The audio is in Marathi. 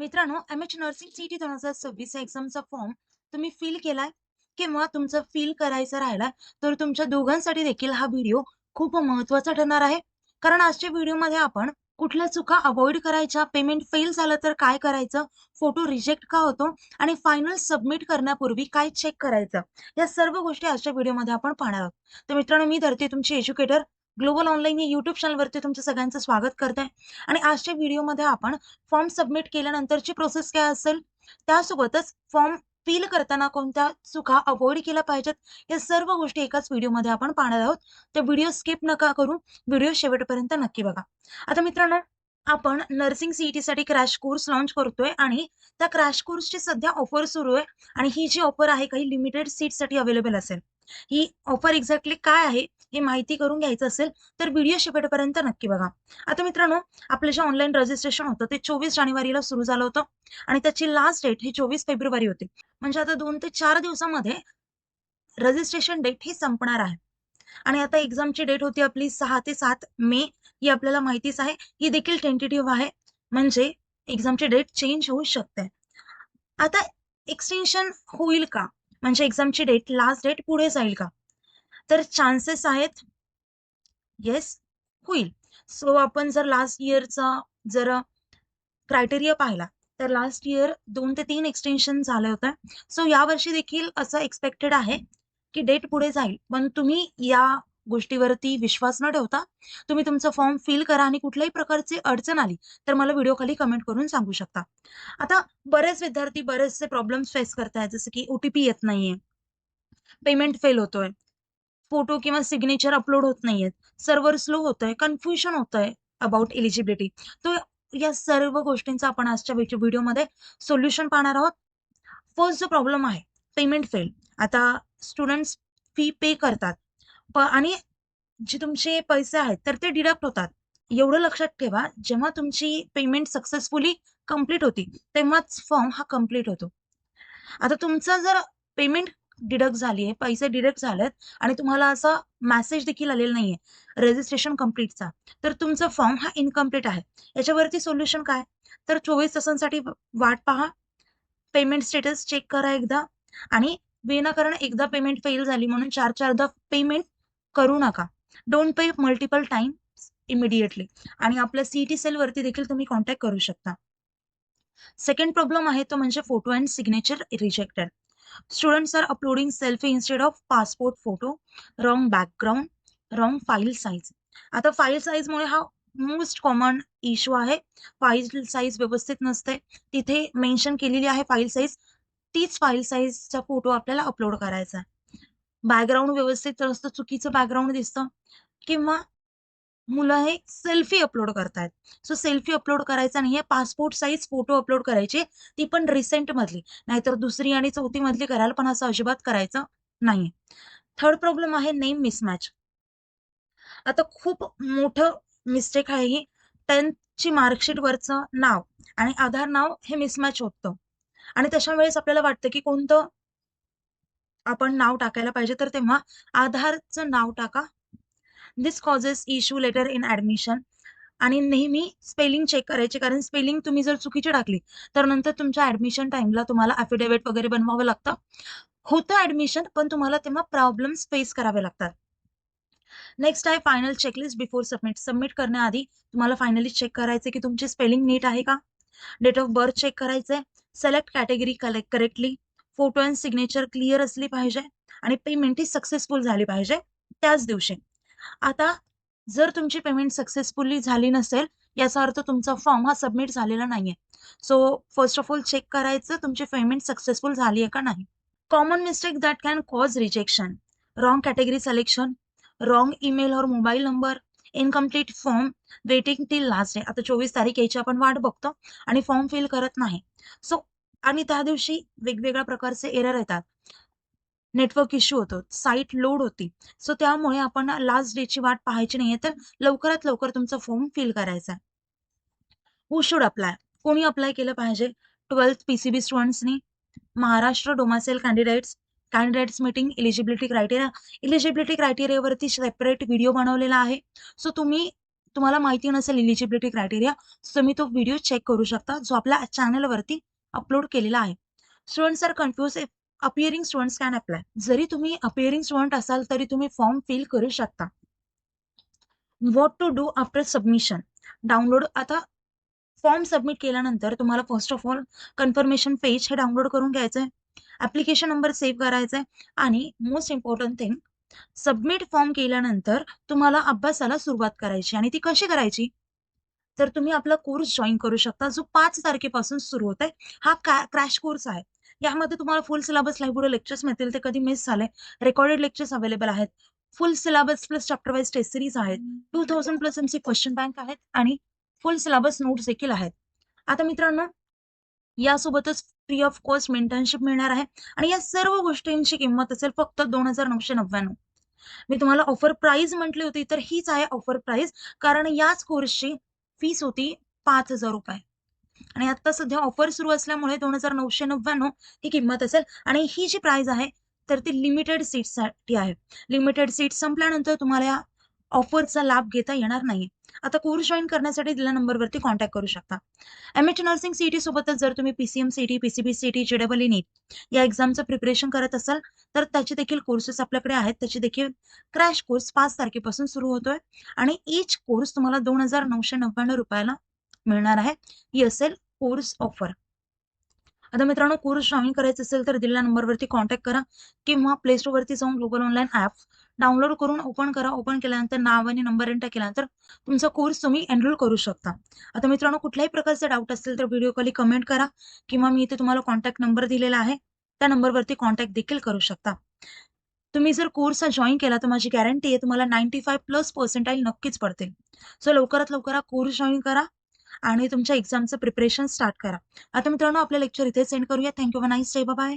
मित्रांनो, एम-एच नर्सिंग सीटी 2026 या एक्झामचा फॉर्म तुम्ही फिल केलाय किंवा तुमचं फिल करायचं राहिला, तर तुमच्या दोघांसाठी देखील हा व्हिडिओ खूप महत्त्वाचा ठरणार आहे. कारण आजच्या व्हिडिओमध्ये आपण कुठल्या चुका अव्हॉइड करायच्या, पेमेंट फेल झालं तर काय करायचं, फोटो रिजेक्ट का होतो आणि फायनल सबमिट करण्यापूर्वी काय चेक करायचं, या सर्व गोष्टी आजच्या व्हिडिओमध्ये आपण पाहणार आहोत. तर मित्रांनो, मी धरते तुमची एज्युकेटर ग्लोबल ऑनलाईन या यूट्यूब चॅनलवरती तुमचं सगळ्यांचं स्वागत करते आणि आजच्या व्हिडिओमध्ये आपण फॉर्म सबमिट केल्यानंतरची प्रोसेस काय असेल, त्यासोबतच फॉर्म फिल करताना कोणत्या चुका अव्हॉइड केल्या पाहिजेत, या सर्व गोष्टी एकाच व्हिडिओमध्ये आपण पाहणार आहोत. तर व्हिडिओ स्किप नका करू, व्हिडिओ शेवटपर्यंत नक्की बघा. आता मित्रांनो, आपण नर्सिंग सीईटीसाठी क्रॅश कोर्स लॉन्च करतोय आणि त्या क्रॅश कोर्सची सध्या ऑफर सुरू आहे आणि ही जी ऑफर आहे काही लिमिटेड सीटसाठी अवेलेबल असेल. ही ऑफर एक्झॅक्टली काय आहे हे माहिती करून घ्यायचं असेल तर व्हिडिओ शेवटपर्यंत नक्की बघा. आता मित्रांनो, आपलं जे ऑनलाईन रजिस्ट्रेशन होतं ते 24 जानेवारीला सुरू झालं होतं आणि त्याची लास्ट डेट ही 24 फेब्रुवारी होती. म्हणजे आता 2 ते 4 दिवसामध्ये रजिस्ट्रेशन डेट ही संपणार आहे. आणि आता एक्झामची डेट होती आपली 6 ते 7 मे, ही आपल्याला माहितीच आहे. ही देखील टेंटेटिव्ह आहे, म्हणजे एक्झामची डेट चेंज होऊ शकते. आता एक्सटेन्शन होईल का? म्हणजे एक्झामची डेट, लास्ट डेट पुढे जाईल का? तर चान्सेस आहेत, येस, होईल. सो आपण जर लास्ट इयरचा जर क्रायटेरिया पाहिला, तर लास्ट इयर 2 ते 3 एक्सटेन्शन झालं होतं. सो यावर्षी देखील असं एक्सपेक्टेड आहे, की डेट पुढे जाईल. पण तुम्ही या गोष्टीवरती विश्वास न ठेवता तुम्ही तुमचा फॉर्म फिल करा आणि कुठल्याही प्रकारची अडचण आली, तर मला व्हिडिओ खाली कमेंट करून सांगू शकता. आता बरेच विद्यार्थी बरेचसे प्रॉब्लेम्स फेस करतायत, जसं की ओ-टी-पी येत नाहीये, पेमेंट फेल होतोय, फोटो किंवा सिग्नेचर अपलोड होत नाहीयेत, सर्व्हर स्लो होतंय, कन्फ्युजन होतंय अबाउट एलिजिबिलिटी. तर या सर्व गोष्टींचा आपण आजच्या व्हिडिओमध्ये सोल्युशन पाहणार आहोत. फर्स्ट जो प्रॉब्लेम आहे, पेमेंट फेल. आता स्टुडंट्स फी पे करतात, आणि जे तुमचे पैसे आहेत तर ते डिडक्ट होतात. एवढं लक्षात ठेवा, जेव्हा तुमची पेमेंट सक्सेसफुली कंप्लीट होती, तेव्हाच फॉर्म हा कंप्लीट होतो. आता तुमचं जर पेमेंट डिडक्ट झाली आहे, पैसे डिडक्ट झालेत आणि तुम्हाला असा मेसेज देखील आलेला नाहीये रजिस्ट्रेशन कंप्लीटचा, तर तुमचा फॉर्म हा इन्कम्प्लीट आहे. याच्यावरती सोल्युशन काय? तर 24 तासांसाठी वाट पहा, पेमेंट स्टेटस चेक करा एकदा आणि विनाकारण एकदा पेमेंट फेल झाली म्हणून 4-4दा पेमेंट करू नका. Don't pay multiple times immediately. आणि आपल्या सीईटी सेलवरती देखील तुम्ही कॉन्टॅक्ट करू शकता. सेकंड प्रॉब्लेम आहे तो म्हणजे photo and signature rejected. Students are uploading selfie instead of passport photo, wrong background, wrong file size. आता फाईल साईजमुळे हा मोस्ट कॉमन इश्यू आहे. फाईल साईज व्यवस्थित नसते. तिथे मेन्शन केलेली आहे फाईल साईज, तीच फाईल साईजचा फोटो आपल्याला अपलोड करायचा आहे. बॅकग्राऊंड व्यवस्थित नसतं, चुकीचं बॅकग्राऊंड दिसतं किंवा मुलं हे सेल्फी अपलोड करतायत. सो सेल्फी अपलोड करायचा नाहीये, पासपोर्ट साइज फोटो अपलोड करायचे, ती पण रिसेंट मधली. नाहीतर दुसरी आणि चौथी मधली कराल, पण असं अजिबात करायचं नाहीये. थर्ड प्रॉब्लेम आहे नेम मिसमॅच. आता खूप मोठं मिस्टेक आहे ही. 10th ची मार्कशीट वरचं नाव आणि आधार नाव हे मिसमॅच होतं आणि तशा वेळेस आपल्याला वाटतं की कोणतं आपण नाव टाकायला पाहिजे, तर तेव्हा आधारचं नाव टाका. This causes issue later in admission. आणि नेहमी स्पेलिंग चेक करायचे, कारण स्पेलिंग तुम्ही जर चुकीची टाकली तर नंतर तुमच्या ऍडमिशन टाइमला तुम्हाला अफिडेव्हिट वगैरे बनवावं लागतं. होतं ऍडमिशन, पण तुम्हाला तेव्हा प्रॉब्लेम्स फेस करावे लागतात. नेक्स्ट आहे final checklist before submit. Submit करण्याआधी तुम्हाला फायनली चेक करायचे की तुमची स्पेलिंग नीट आहे का. डेट ऑफ बर्थ चेक करायचंय. Select category correctly. Photo and signature clear असली पाहिजे आणि पेमेंट ही सक्सेसफुल झाली पाहिजे त्याच दिवशी. आता जर तुमची पेमेंट सक्सेसफुली झाली नसेल, याचा अर्थ तुमचा फॉर्म हा सबमिट झालेला नाहीये. So first of all check करायचं तुमची पेमेंट सक्सेसफुल झाली आहे का नाही. Common mistake that can cause rejection: wrong category selection, wrong email और mobile number, incomplete form, waiting till last day. आता 24 तारीख यायची आपण वाट बघतो आणि फॉर्म फिल करत नाही. सो आणि त्या दिवशी वेगवेगळ्या प्रकारचे एरर येतात, नेटवर्क इश्यू होतो, साईट लोड होती. सो त्यामुळे आपण लास्ट डेची वाट पाहायची नाहीये, तर लवकरात लवकर तुमचा फॉर्म फिल करायचा आहे. Who should apply? कोणी अप्लाय केलं पाहिजे? 12th पीसीबी स्टुडंट्सनी, Maharashtra domicile candidates meeting eligibility criteria. Eligibility क्रायटेरियावरती सेपरेट व्हिडिओ बनवलेला आहे. सो तुम्ही तुम्हाला माहिती नसेल एलिजिबिलिटी क्रायटेरिया, तुम्ही तो व्हिडिओ चेक करू शकता, जो आपल्या चॅनलवरती अपलोड केलेला आहे. Students are confuse if appearing students can apply. जरी तुम्ही अपिअरिंग स्टुडंट असाल तरी तुम्ही फॉर्म फिल करू शकता. What to do after submission. Download. आता फॉर्म सबमिट केल्यानंतर तुम्हाला first of all confirmation page हे डाउनलोड करून घ्यायचं आहे. ॲप्लिकेशन नंबर सेव्ह करायचा आहे आणि most important thing, submit form केल्यानंतर तुम्हाला अभ्यासाला सुरुवात करायची. आणि ती कशी करायची? तर तुम्ही आपला कोर्स जॉईन करू शकता, जो 5 तारखेपासून सुरू होत आहे. हा क्रॅश कोर्स आहे. यामध्ये तुम्हाला full syllabus live video lectures मिळतील, ते कधी मिस झाले. रेकॉर्डेड लेक्चर्स अवेलेबल आहेत. Full syllabus plus chapter wise test series आहेत. 2000 प्लस एमसी क्वेश्चन बँक आहेत आणि फुल सिलेबस नोट्स देखील आहेत. आता मित्रांनो, यासोबतच फ्री ऑफ कॉस्ट मेंटरशिप मिळणार आहे आणि या सर्व गोष्टींची किंमत असेल फक्त 2,999. मी तुम्हाला ऑफर प्राइस म्हटली होती, तर हीच आहे ऑफर प्राइस, कारण याच कोर्सची फीस होती 5,000 रुपये आणि आता सध्या ऑफर सुरू असल्यामुळे 2,999 ही किंमत असेल. आणि ही जी प्राइस आहे तर ती लिमिटेड सीट्ससाठी आहे. लिमिटेड सीट संपल्यानंतर तुम्हाला या ऑफरचा लाभ घेता येणार नाही. आता कोर्स जॉईन करण्यासाठी दिलेल्या नंबरवरती कॉन्टॅक्ट करू शकता. एमएच नर्सिंग सीईटी सोबतच जर तुम्ही PCM CET, PCB CET, JEE NEET या एक्झामचं प्रिपरेशन करत असाल तर त्याचे देखील कोर्सेस आपल्याकडे आहेत. त्याची देखील क्रॅश कोर्स 5 तारखेपासून सुरू होतोय आणि ईच कोर्स तुम्हाला 2,999 रुपयाला मिळणार आहे. ही असेल कोर्स ऑफर. आता मित्रांनो, कोर्स जॉईन करायचं असेल तर दिलेल्या नंबरवरती कॉन्टॅक्ट करा किंवा प्ले स्टोअरवरती जाऊन ग्लोबल ऑनलाईन ॲप डाउनलोड करून ओपन करा. ओपन केल्यानंतर नाव आणि नंबर एंटर केल्यानंतर तुमचा कोर्स तुम्ही एनरोल करू शकता. आता मित्रांनो, कुठल्याही प्रकारचे डाऊट असतील तर व्हिडिओ कॉल कमेंट करा किंवा मी इथे तुम्हाला कॉन्टॅक्ट नंबर दिलेला आहे, त्या नंबरवरती कॉन्टॅक्ट देखील करू शकता. तुम्ही जर कोर्स जॉईन केला तर माझी गॅरंटी आहे तुम्हाला 95+ नक्कीच पडतील. सो लवकरात लवकर कोर्स जॉईन करा आणि तुमच्या एक्झामचं प्रिपरेशन स्टार्ट करा. आता मित्रांनो, आपलं लेक्चर इथे सेंड करूया. थँक्यू. Nice day. बाय.